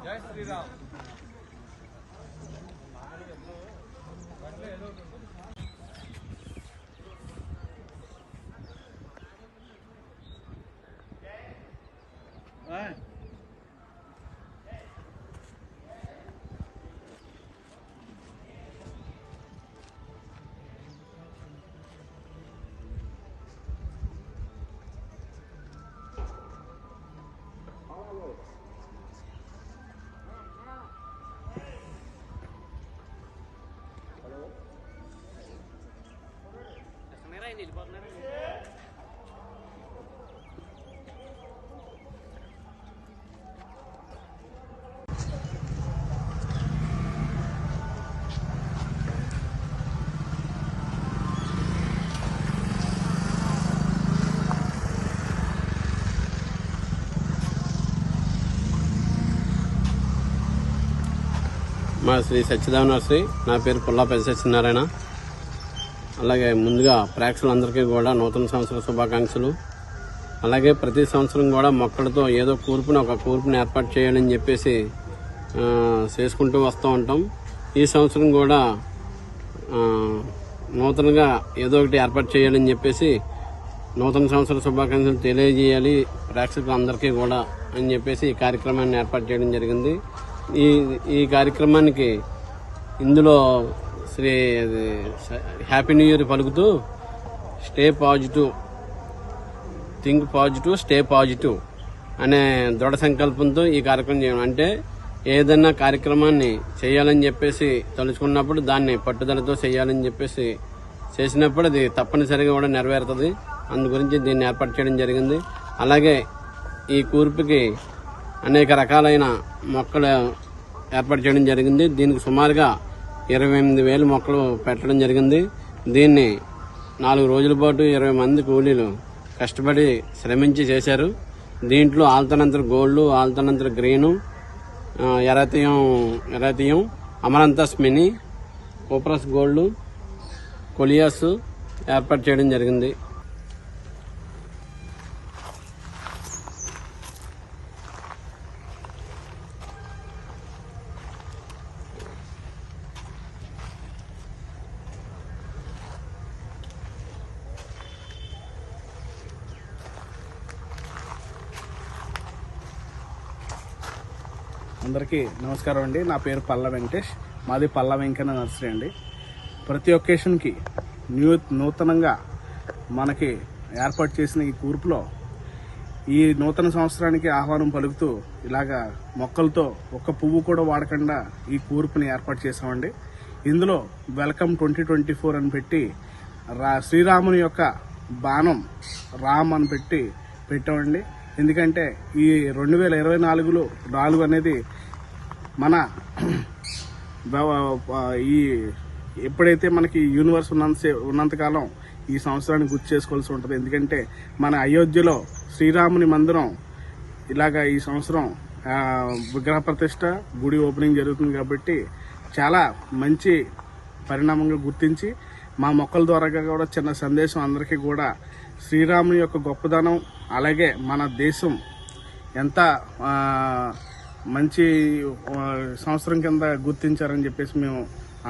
జై శ్రీరామ్. మా శ్రీ సత్యదేవ నర్సరీ. నా పేరు పుల్లాపల్లి సత్యనారాయణ. అలాగే ముందుగా ప్రేక్షకులందరికీ కూడా నూతన సంవత్సర శుభాకాంక్షలు. అలాగే ప్రతి సంవత్సరం కూడా మొక్కలతో ఏదో ఒక కూర్పుని ఏర్పాటు చేయాలని చెప్పేసి చేసుకుంటూ వస్తూ ఉంటాం. ఈ సంవత్సరం కూడా నూతనంగా ఏదో ఒకటి ఏర్పాటు చేయాలని చెప్పేసి నూతన సంవత్సర శుభాకాంక్షలు తెలియజేయాలి ప్రేక్షకులందరికీ కూడా అని చెప్పేసి ఈ కార్యక్రమాన్ని ఏర్పాటు చేయడం జరిగింది. ఈ కార్యక్రమానికి ఇందులో శ్రీ హ్యాపీ న్యూ ఇయర్ పలుకుతూ stay positive, think positive, stay positive అనే దృఢ సంకల్పంతో ఈ కార్యక్రమం చేయడం. అంటే ఏదైనా కార్యక్రమాన్ని చేయాలని చెప్పేసి తలుచుకున్నప్పుడు దాన్ని పట్టుదలతో చేయాలని చెప్పేసి చేసినప్పుడు అది తప్పనిసరిగా కూడా నెరవేరుతుంది. అందు గురించి దీన్ని ఏర్పాటు చేయడం జరిగింది. అలాగే ఈ కూర్పుకి అనేక రకాలైన మొక్కలు ఏర్పాటు చేయడం జరిగింది. దీనికి సుమారుగా 28,000 మొక్కలు పెట్టడం జరిగింది. దీన్ని 4 రోజుల పాటు 20 మంది కూలీలు కష్టపడి శ్రమించి చేశారు. దీంట్లో alternanthera gold, alternanthera green, eranthemum, amaranthus mini, coprosma gold, coleus ఏర్పాటు చేయడం జరిగింది. అందరికీ నమస్కారం అండి. నా పేరు పల్ల వెంకటేష్. మాది పల్ల వెంకన్న నర్సరీ అండి. ప్రతి ఒకేషన్కి నూతనంగా మనకి ఏర్పాటు చేసిన ఈ కూర్పులో ఈ నూతన సంవత్సరానికి ఆహ్వానం పలుకుతూ ఇలాగా మొక్కలతో ఒక్క పువ్వు కూడా వాడకుండా ఈ కూర్పుని ఏర్పాటు చేసామండి. ఇందులో వెల్కమ్ 2024 అని పెట్టి శ్రీరాముని యొక్క బాణం రామ్ అని పెట్టామండి. ఎందుకంటే ఈ 2024 అనేది మన ఈ ఎప్పుడైతే మనకి యూనివర్స్ ఉన్నంతకాలం ఈ సంవత్సరాన్ని గుర్తు చేసుకోవాల్సి ఉంటుంది. ఎందుకంటే మన అయోధ్యలో శ్రీరాముని మందిరం ఇలాగా ఈ సంవత్సరం విగ్రహ ప్రతిష్ట, గుడి ఓపెనింగ్ జరుగుతుంది. కాబట్టి చాలా మంచి పరిణామంగా గుర్తించి మా మొక్కల ద్వారా కూడా చిన్న సందేశం అందరికీ కూడా శ్రీరాముని యొక్క గొప్పదనం, అలాగే మన దేశం ఎంత మంచి సంవత్సరం కింద గుర్తించారని చెప్పేసి మేము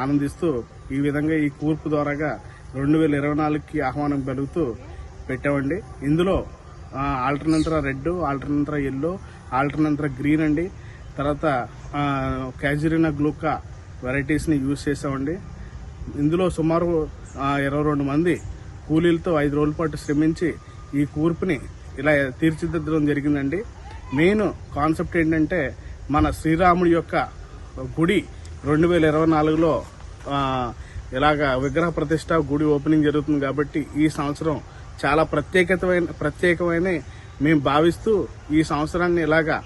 ఆనందిస్తూ ఈ విధంగా ఈ కూర్పు ద్వారాగా 2024కి ఆహ్వానం పలుకుతూ పెట్టామండి. ఇందులో ఆల్టర్నేంతర రెడ్, ఆల్టర్నేంతర ఎల్లో, ఆల్టర్నేంతర గ్రీన్ అండి, తర్వాత క్యాజురినా గ్లూకా వెరైటీస్ని యూజ్ చేసామండి. ఇందులో సుమారు 22 మంది కూలీలతో 5 రోజుల పాటు శ్రమించి ఈ కూర్పుని ఇలా తీర్చిదిద్దడం జరిగిందండి. మెయిన్ కాన్సెప్ట్ ఏంటంటే మన శ్రీరాముడి యొక్క గుడి 2024లో ఇలాగా విగ్రహ ప్రతిష్ట, గుడి ఓపెనింగ్ జరుగుతుంది. కాబట్టి ఈ సంవత్సరం చాలా ప్రత్యేకమైన మేము భావిస్తూ ఈ సంవత్సరాన్ని ఇలాగా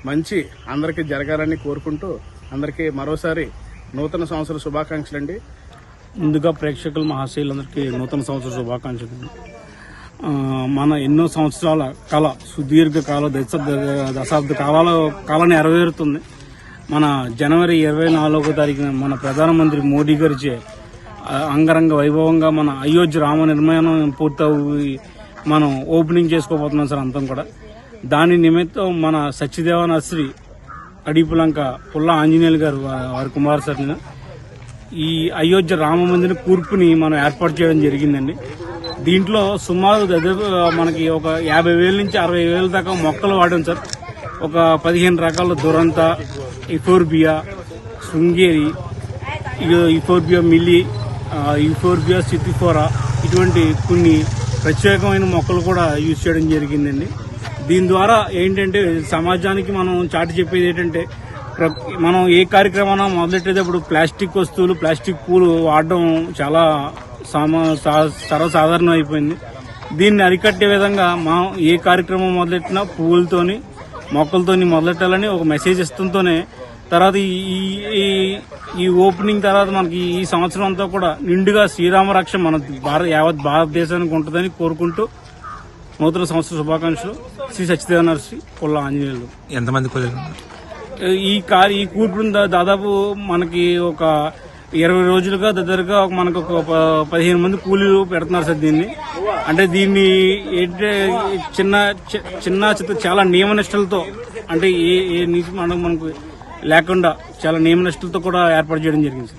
మంచి అందరికీ జరగాలని కోరుకుంటూ అందరికీ మరోసారి నూతన సంవత్సర శుభాకాంక్షలు అండి. ముందుగా ప్రేక్షకుల మహాశయులందరికీ నూతన సంవత్సర శుభాకాంక్షలు. మన ఎన్నో సంవత్సరాల కళ, సుదీర్ఘ కాల దశాబ్ద కాలం నెరవేరుతుంది. మన జనవరి 24వ తారీఖున మన ప్రధానమంత్రి మోడీ గారిచే అంగరంగ వైభవంగా మన అయోధ్య రామ నిర్మాణం పూర్తయి మనం ఓపెనింగ్ చేసుకోబోతున్నాం సార్ అంతం కూడా. దాని నిమిత్తం మన సత్యదేవ నర్సరీ అడిపులంక పుల్ల ఆంజనేయులు గారు వారి కుమార్ సార్ ఈ అయోధ్య రామ మందిర కూర్పుని మనం ఏర్పాటు చేయడం జరిగిందండి. దీంట్లో సుమారు మనకి ఒక 50,000 నుంచి 60,000 దాకా మొక్కలు వాడాం సార్. ఒక 15 రకాల దురంత, ఇఫోర్బియా, శృంగేరి, ఇఫోర్బియా మిల్లీ, ఇఫోర్బియా సితిఫోరా, ఇటువంటి కొన్ని ప్రత్యేకమైన మొక్కలు కూడా యూజ్ చేయడం జరిగిందండి. దీని ద్వారా ఏంటంటే సమాజానికి మనం చాటి చెప్పేది ఏంటంటే మనం ఏ కార్యక్రమాన్ని మొదలెట్టేటప్పుడు ప్లాస్టిక్ వస్తువులు, ప్లాస్టిక్ పూలు వాడడం చాలా సర్వసాధారణం అయిపోయింది. దీన్ని అరికట్టే విధంగా మనం ఏ కార్యక్రమం మొదలెట్టినా పువ్వులతోని, మొక్కలతోని మొదలెట్టాలని ఒక మెసేజ్ ఇస్తుంటేనే తర్వాత ఈ ఓపెనింగ్ తర్వాత మనకి ఈ సంవత్సరం అంతా కూడా నిండుగా శ్రీరామ రక్ష మన యావత్ భారతదేశానికి ఉంటుందని కోరుకుంటూ నూతన సంవత్సర శుభాకాంక్షలు. శ్రీ సత్యదేవ నర్సరీ పుల్ల ఆంజనేయులు. ఎంతమంది ఈ కూర్పుని దాదాపు మనకి ఒక 20 రోజులుగా దగ్గరగా మనకు ఒక 15 మంది కూలీలు పెడుతున్నారు సార్ దీన్ని. అంటే దీన్ని ఏంటంటే చిన్న చాలా నియమనిష్టలతో, అంటే ఏ నీతి మనకు లేకుండా చాలా నియమనిష్టలతో కూడా ఏర్పాటు చేయడం జరిగింది.